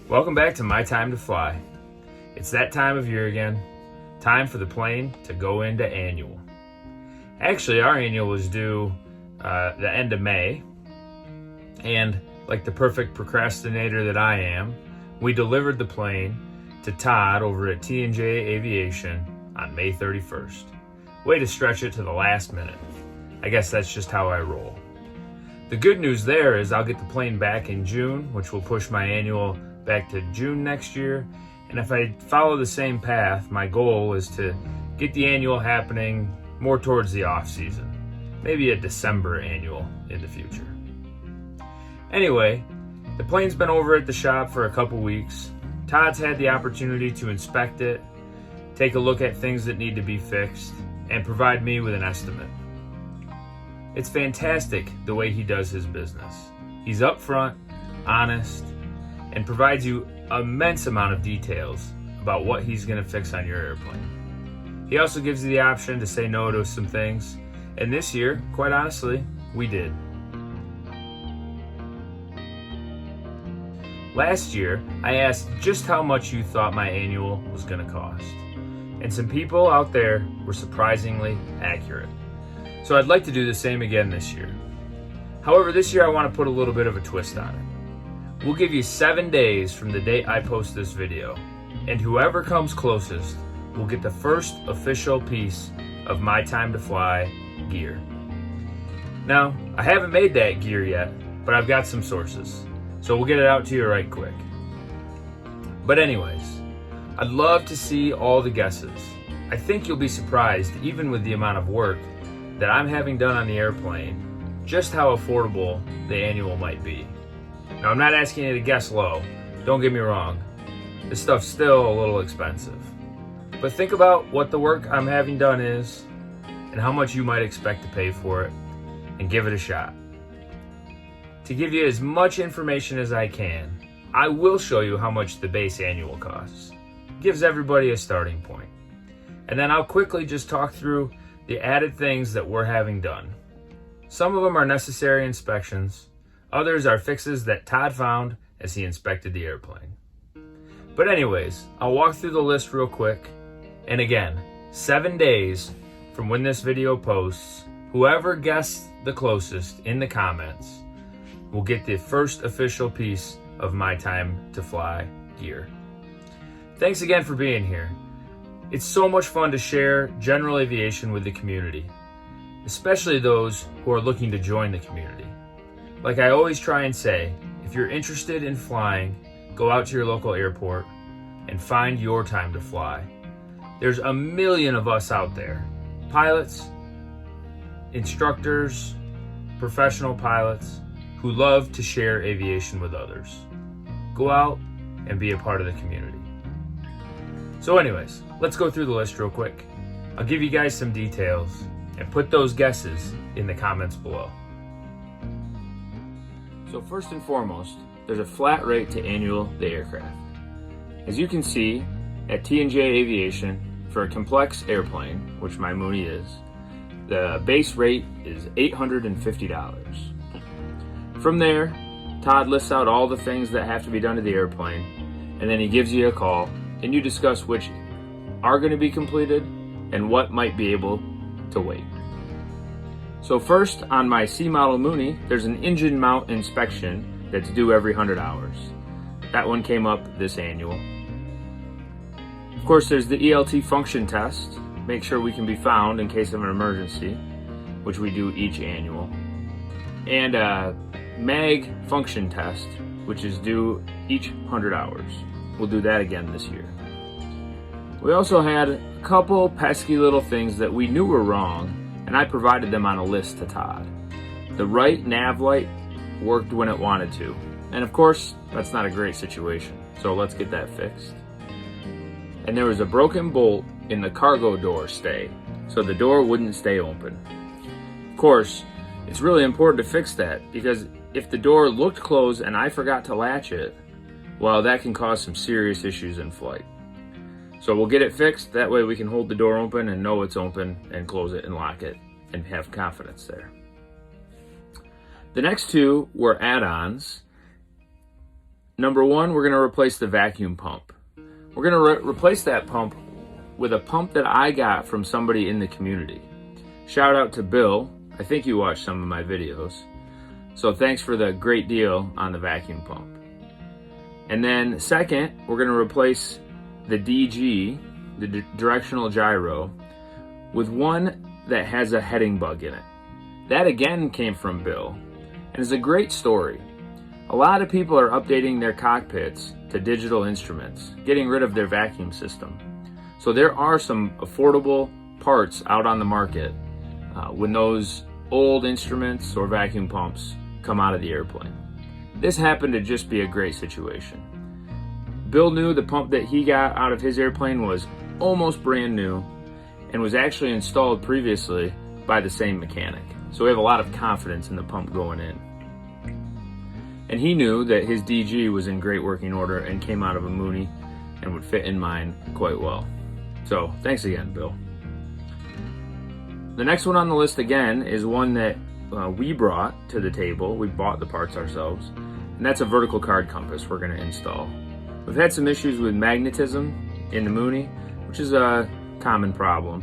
Welcome back to My Time to Fly. It's that time of year again. Time for the plane to go into annual. Actually, our annual was due the end of May. And like the perfect procrastinator that I am, we delivered the plane to Todd over at T&J Aviation on May 31st. Way to stretch it to the last minute. I guess that's just how I roll. The good news there is I'll get the plane back in June, which will push my annual back to June next year. And if I follow the same path, my goal is to get the annual happening more towards the off season. Maybe a December annual in the future. Anyway, the plane's been over at the shop for a couple weeks. Todd's had the opportunity to inspect it, take a look at things that need to be fixed, and provide me with an estimate. It's fantastic the way he does his business. He's upfront, honest, and provides you an immense amount of details about what he's going to fix on your airplane. He also gives you the option to say no to some things, and this year, quite honestly, we did. Last year, I asked just how much you thought my annual was going to cost, and some people out there were surprisingly accurate. So I'd like to do the same again this year. However, this year I want to put a little bit of a twist on it. We'll give you 7 days from the date I post this video, and whoever comes closest will get the first official piece of My Time to Fly gear. Now, I haven't made that gear yet, but I've got some sources, so we'll get it out to you right quick. But anyways, I'd love to see all the guesses. I think you'll be surprised, even with the amount of work that I'm having done on the airplane, just how affordable the annual might be. Now, I'm not asking you to guess low, don't get me wrong. This stuff's still a little expensive. But think about what the work I'm having done is, and how much you might expect to pay for it, and give it a shot. To give you as much information as I can, I will show you how much the base annual costs. Gives everybody a starting point. And then I'll quickly just talk through the added things that we're having done. Some of them are necessary inspections, others are fixes that Todd found as he inspected the airplane. But anyways, I'll walk through the list real quick, and again, 7 days from when this video posts, whoever guessed the closest in the comments will get the first official piece of My Time to Fly gear. Thanks again for being here. It's so much fun to share general aviation with the community, especially those who are looking to join the community. Like I always try and say, if you're interested in flying, go out to your local airport and find your time to fly. There's a million of us out there, pilots, instructors, professional pilots, who love to share aviation with others. Go out and be a part of the community. So anyways, let's go through the list real quick. I'll give you guys some details and put those guesses in the comments below. So first and foremost, there's a flat rate to annual the aircraft. As you can see, at T&J Aviation, for a complex airplane, which my Mooney is, the base rate is $850. From there, Todd lists out all the things that have to be done to the airplane, and then he gives you a call, and you discuss which are going to be completed and what might be able to wait. So first, on my C model Mooney, there's an engine mount inspection that's due every 100 hours. That one came up this annual. Of course, there's the ELT function test. Make sure we can be found in case of an emergency, which we do each annual. And a MAG function test, which is due each 100 hours. We'll do that again this year. We also had a couple pesky little things that we knew were wrong, and I provided them on a list to Todd. The right nav light worked when it wanted to, and of course, that's not a great situation, so let's get that fixed. And there was a broken bolt in the cargo door stay, so the door wouldn't stay open. Of course, it's really important to fix that, because if the door looked closed and I forgot to latch it, well, that can cause some serious issues in flight. So we'll get it fixed, that way we can hold the door open and know it's open and close it and lock it and have confidence there. The next two were add-ons, Number one, we're going to replace the vacuum pump. We're going to replace that pump with a pump that I got from somebody in the community. Shout out to Bill. I think you watched some of my videos. So thanks for the great deal on the vacuum pump. And then second, we're going to replace the DG, the directional gyro, with one that has a heading bug in it. That again came from Bill, and is a great story. A lot of people are updating their cockpits to digital instruments, getting rid of their vacuum system. So there are some affordable parts out on the market when those old instruments or vacuum pumps come out of the airplane. This happened to just be a great situation. Bill knew the pump that he got out of his airplane was almost brand new and was actually installed previously by the same mechanic. So we have a lot of confidence in the pump going in. And he knew that his DG was in great working order and came out of a Mooney and would fit in mine quite well. So thanks again, Bill. The next one on the list again is one that we brought to the table. We bought the parts ourselves, and that's a vertical card compass we're going to install. We've had some issues with magnetism in the Mooney, which is a common problem,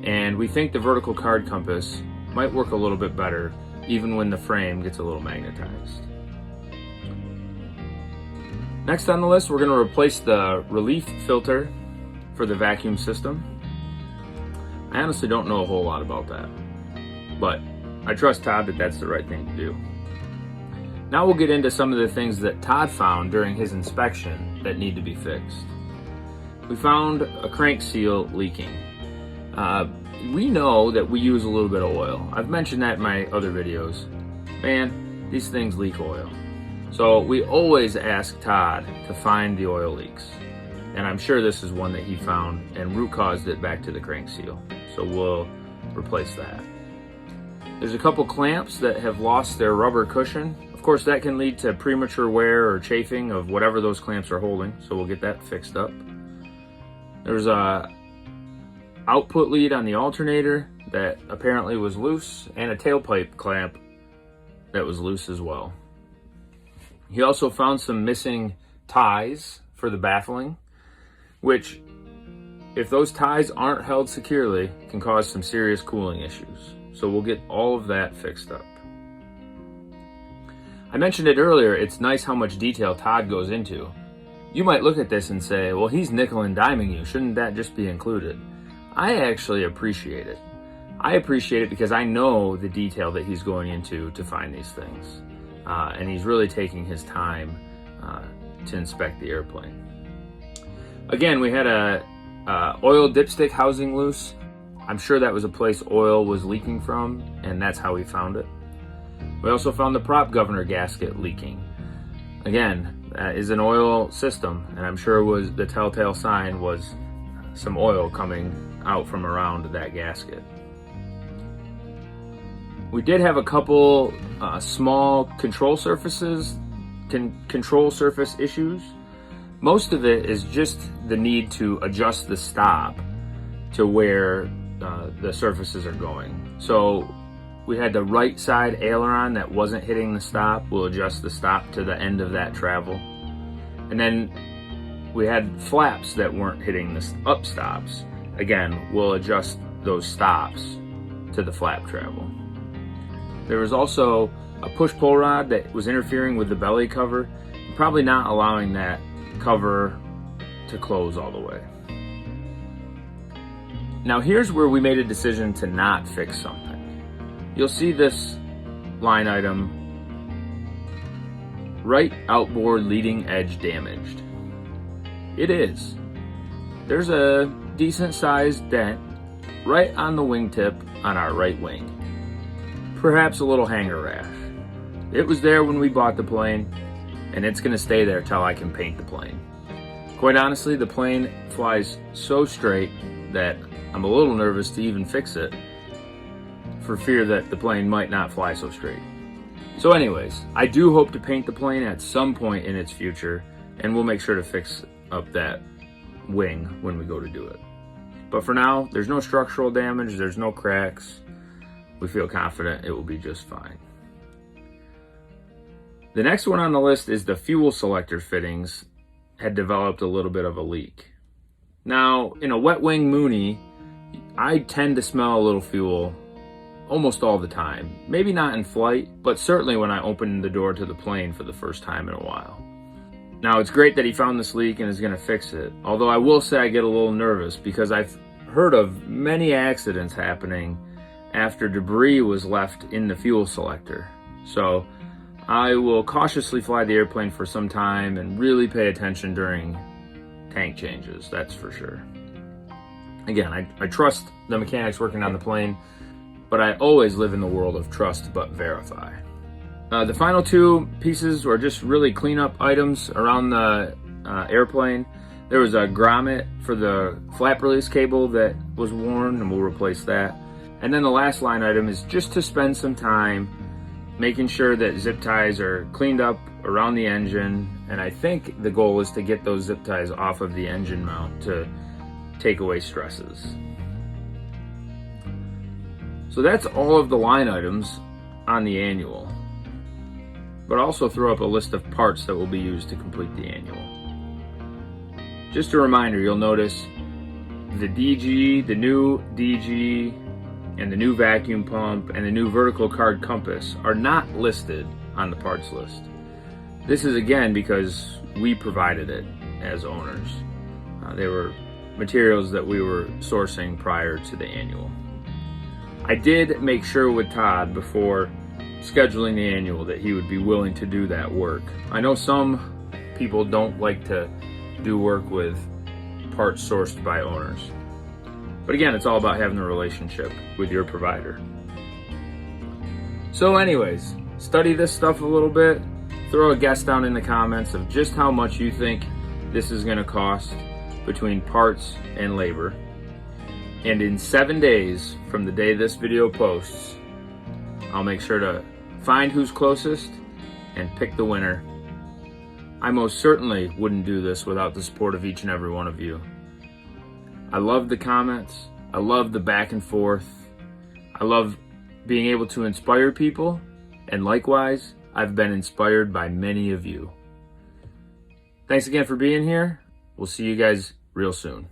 and we think the vertical card compass might work a little bit better even when the frame gets a little magnetized. Next on the list, we're going to replace the relief filter for the vacuum system. I honestly don't know a whole lot about that, but I trust Todd that that's the right thing to do. Now we'll get into some of the things that Todd found during his inspection that need to be fixed. We found a crank seal leaking. We know that we use a little bit of oil. I've mentioned that in my other videos. Man, these things leak oil. So we always ask Todd to find the oil leaks. And I'm sure this is one that he found and root caused it back to the crank seal. So we'll replace that. There's a couple clamps that have lost their rubber cushion. Of course, that can lead to premature wear or chafing of whatever those clamps are holding. So we'll get that fixed up. There's a output lead on the alternator that apparently was loose, and a tailpipe clamp that was loose as well. He also found some missing ties for the baffling, which, if those ties aren't held securely, can cause some serious cooling issues. So we'll get all of that fixed up. I mentioned it earlier, it's nice how much detail Todd goes into. You might look at this and say, well, he's nickel and diming you. Shouldn't that just be included? I actually appreciate it. I appreciate it because I know the detail that he's going into to find these things. And he's really taking his time to inspect the airplane. Again, we had a oil dipstick housing loose. I'm sure that was a place oil was leaking from, and that's how we found it. We also found the prop governor gasket leaking. Again, that is an oil system, and I'm sure was the telltale sign was some oil coming out from around that gasket. We did have a couple small control surface issues. Most of it is just the need to adjust the stop to where the surfaces are going. So we had the right side aileron that wasn't hitting the stop. We'll adjust the stop to the end of that travel. And then we had flaps that weren't hitting the up stops. Again, we'll adjust those stops to the flap travel. There was also a push-pull rod that was interfering with the belly cover, probably not allowing that cover to close all the way. Now here's where we made a decision to not fix something. You'll see this line item, right outboard leading edge damaged. It is. There's a decent sized dent right on the wingtip on our right wing. Perhaps a little hanger rash. It was there when we bought the plane, and it's gonna stay there till I can paint the plane. Quite honestly, the plane flies so straight that I'm a little nervous to even fix it for fear that the plane might not fly so straight. So anyways, I do hope to paint the plane at some point in its future, and we'll make sure to fix up that wing when we go to do it. But for now, there's no structural damage, there's no cracks. We feel confident it will be just fine. The next one on the list is the fuel selector fittings had developed a little bit of a leak. Now, in a wet wing Mooney, I tend to smell a little fuel almost all the time. Maybe not in flight, but certainly when I open the door to the plane for the first time in a while. Now, it's great that he found this leak and is going to fix it. Although I will say I get a little nervous because I've heard of many accidents happening after debris was left in the fuel selector. So I will cautiously fly the airplane for some time and really pay attention during tank changes, that's for sure. Again, I trust the mechanics working on the plane, but I always live in the world of trust but verify. The final two pieces were just really cleanup items around the airplane. There was a grommet for the flap release cable that was worn, and we'll replace that. And then the last line item is just to spend some time making sure that zip ties are cleaned up around the engine. And I think the goal is to get those zip ties off of the engine mount to take away stresses. So that's all of the line items on the annual. But also throw up a list of parts that will be used to complete the annual. Just a reminder, you'll notice the DG, the new DG, and the new vacuum pump, and the new vertical card compass are not listed on the parts list. This is again because we provided it as owners. They were materials that we were sourcing prior to the annual. I did make sure with Todd before scheduling the annual that he would be willing to do that work. I know some people don't like to do work with parts sourced by owners. But again, it's all about having a relationship with your provider. So anyways, study this stuff a little bit. Throw a guess down in the comments of just how much you think this is gonna cost between parts and labor. And in 7 days from the day this video posts, I'll make sure to find who's closest and pick the winner. I most certainly wouldn't do this without the support of each and every one of you. I love the comments. I love the back and forth. I love being able to inspire people. And likewise, I've been inspired by many of you. Thanks again for being here. We'll see you guys real soon.